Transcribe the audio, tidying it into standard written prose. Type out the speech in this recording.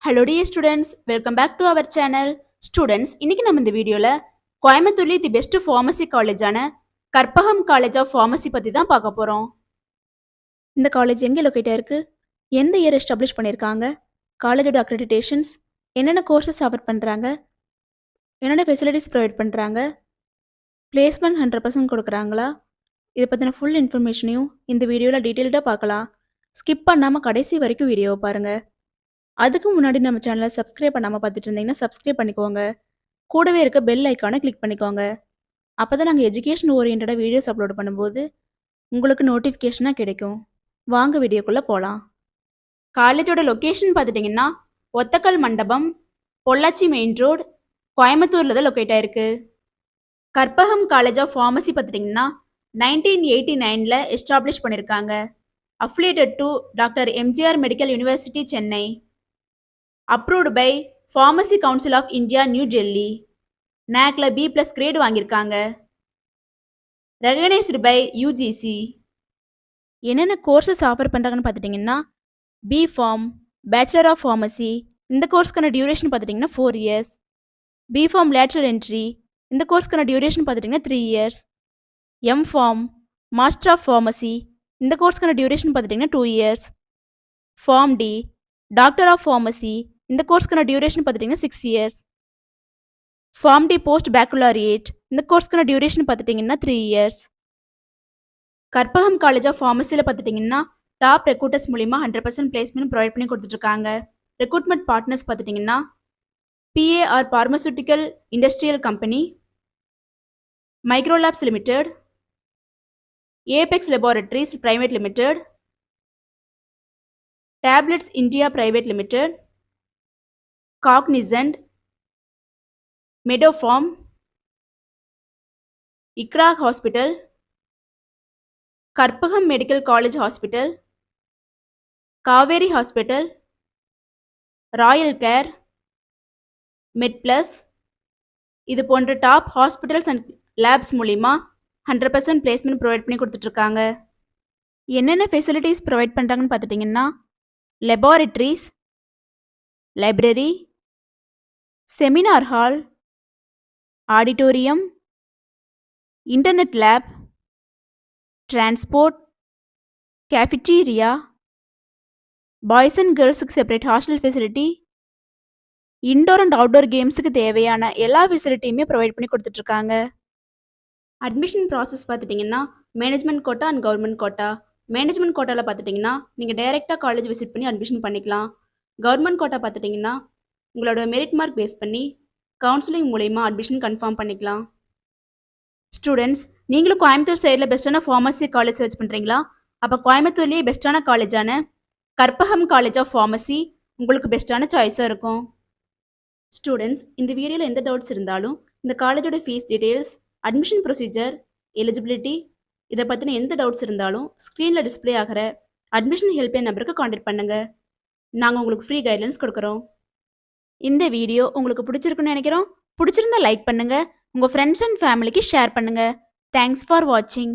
Hello dear students, welcome back to our channel. Students, இன்னைக்கு நம்ம இந்த வீடியோல கோயம்புத்தூர்ல தி பெஸ்ட் ஃபார்மசி காலேஜான கற்பகம் காலேஜ் ஆஃப் ஃபார்மசி பத்தி தான் பார்க்க போறோம். இந்த காலேஜ் எங்க லொகேட் ஆயிருக்கு? எந்த இயர் எஸ்டாப்ளிஷ் பண்ணிருக்காங்க? காலேஜோட அக்ரெடிடேஷன்ஸ், என்னென்ன கோர்சஸ் ஆஃபர் பண்றாங்க? என்னென்ன ஃபெசிலிட்டிஸ் ப்ரொவைட் பண்றாங்க? பிளேஸ்மெண்ட் 100% கொடுக்குறாங்களா? இதை பத்தின ஃபுல் இன்ஃபர்மேஷனையும் இந்த வீடியோல டீட்டெயில்டாக பார்க்கலாம். ஸ்கிப் பண்ணாம கடைசி வரைக்கும் வீடியோவை பாருங்க. அதுக்கு முன்னாடி நம்ம சேனலை சப்ஸ்கிரைப் பண்ணாமல் பார்த்துட்டு இருந்தீங்கன்னா சப்ஸ்கிரைப் பண்ணிக்கோங்க. கூடவே இருக்க பெல் ஐக்கானை கிளிக் பண்ணிக்கோங்க. அப்போ தான் நாங்கள் எஜுகேஷன் ஓரியன்டாக வீடியோஸ் அப்லோட் பண்ணும்போது உங்களுக்கு நோட்டிஃபிகேஷனாக கிடைக்கும். வாங்க வீடியோக்குள்ளே போகலாம். காலேஜோட லொக்கேஷன் பார்த்துட்டிங்கன்னா ஒத்தக்கல் மண்டபம், பொள்ளாச்சி மெயின் ரோடு, கோயம்புத்தூரில் தான் லொக்கேட் ஆயிருக்கு. கற்பகம் காலேஜ் ஆஃப் ஃபார்மசி பார்த்துட்டிங்கன்னா 1989 எஸ்டாப்ளிஷ் பண்ணியிருக்காங்க. Affiliated to doctor MGR medical university Chennai. Approved by Pharmacy Council of India, New Delhi. NACல B+ கிரேட் வாங்கியிருக்காங்க. Recognized by UGC. என்னென்ன கோர்சஸ் ஆஃபர் பண்ணுறாங்கன்னு பார்த்துட்டிங்கன்னா B.Pharm, Bachelor of Pharmacy. இந்த கோர்ஸ்க்கான டியூரேஷன் பார்த்துட்டிங்கன்னா 4 years. B.Pharm Lateral Entry. இந்த கோர்ஸ்க்கான duration பார்த்துட்டிங்கன்னா 3 years. M.Pharm, Master of Pharmacy. இந்த கோர்ஸ்க்கான டியூரேஷன் பார்த்துட்டிங்கன்னா 2 years. Pharm D, Doctor of Pharmacy. இந்த கோர்ஸ்க்கான டியூரேஷன் பார்த்துட்டிங்கன்னா 6 years. Pharm D Post Baccalaureate. இந்த கோர்ஸ்க்கான டியூரேஷன் பார்த்துட்டிங்கன்னா 3 years. கற்பகம் காலேஜ் ஆஃப் ஃபார்மசியில் பார்த்துட்டிங்கன்னா டாப் ரெக்ரூட்டர்ஸ் மூலிமா 100% பிளேஸ்மெண்ட் ப்ரொவைட் பண்ணி கொடுத்துட்ருக்காங்க. ரெக்ரூட்மெண்ட் பார்ட்னர்ஸ் பார்த்துட்டிங்கன்னா PAR pharmaceutical industrial company, Microlabs limited, Apex laboratories private limited, Tablets India private limited, Cognizant, Medopharm, இக்ராக் hospital, Karpagam medical college hospital, Kauvery hospital, Royal Care, MedPlus, இது போன்ற top hospitals and labs மூலிமா 100% placement provide பண்ணி கொடுத்துட்ருக்காங்க. என்னென்ன facilities provide பண்ணுறாங்கன்னு பார்த்துட்டிங்கன்னா laboratories, library, seminar hall, auditorium, internet lab, transport, cafeteria, boys and கேர்ள்ஸுக்கு separate hostel facility, indoor and outdoor கேம்ஸுக்கு தேவையான எல்லா ஃபெசிலிட்டியுமே ப்ரொவைட் பண்ணி கொடுத்துட்ருக்காங்க. அட்மிஷன் ப்ராசஸ் பார்த்துட்டிங்கன்னா management quota and government quota. Management கோட்டாவில் பார்த்துட்டிங்கன்னா நீங்கள் டைரெக்டாக காலேஜ் விசிட் பண்ணி அட்மிஷன் பண்ணிக்கலாம். கவர்மெண்ட் கோட்டா பார்த்துட்டிங்கன்னா உங்களோட மெரிட் மார்க் பேஸ் பண்ணி கவுன்சிலிங் மூலயமா அட்மிஷன் கன்ஃபார்ம் பண்ணிக்கலாம். ஸ்டூடெண்ட்ஸ், நீங்களும் கோயம்புத்தூர் சைடில் பெஸ்ட்டான ஃபார்மசி காலேஜ் சர்ச் பண்ணுறீங்களா? அப்போ கோயம்புத்தூர்லேயே பெஸ்ட்டான காலேஜான கற்பகம் காலேஜ் ஆஃப் ஃபார்மசி உங்களுக்கு பெஸ்ட்டான சாய்ஸாக இருக்கும். ஸ்டூடெண்ட்ஸ், இந்த வீடியோவில் எந்த டவுட்ஸ் இருந்தாலும் இந்த காலேஜோட fees details, admission procedure, eligibility, இதை பற்றின எந்த டவுட்ஸ் இருந்தாலும் ஸ்க்ரீனில் டிஸ்பிளே ஆகிற அட்மிஷன் ஹெல்ப்லைன் நம்பருக்கு கான்டாக்ட் பண்ணுங்கள். நாங்கள் உங்களுக்கு ஃப்ரீ கைட்லைன்ஸ் கொடுக்குறோம். இந்த வீடியோ உங்களுக்கு பிடிச்சிருக்குன்னு நினைக்கிறோம். பிடிச்சிருந்தா லைக் பண்ணுங்கள், உங்கள் ஃப்ரெண்ட்ஸ் அண்ட் ஃபேமிலிக்கு ஷேர் பண்ணுங்கள். தேங்க்ஸ் ஃபார் வாட்சிங்.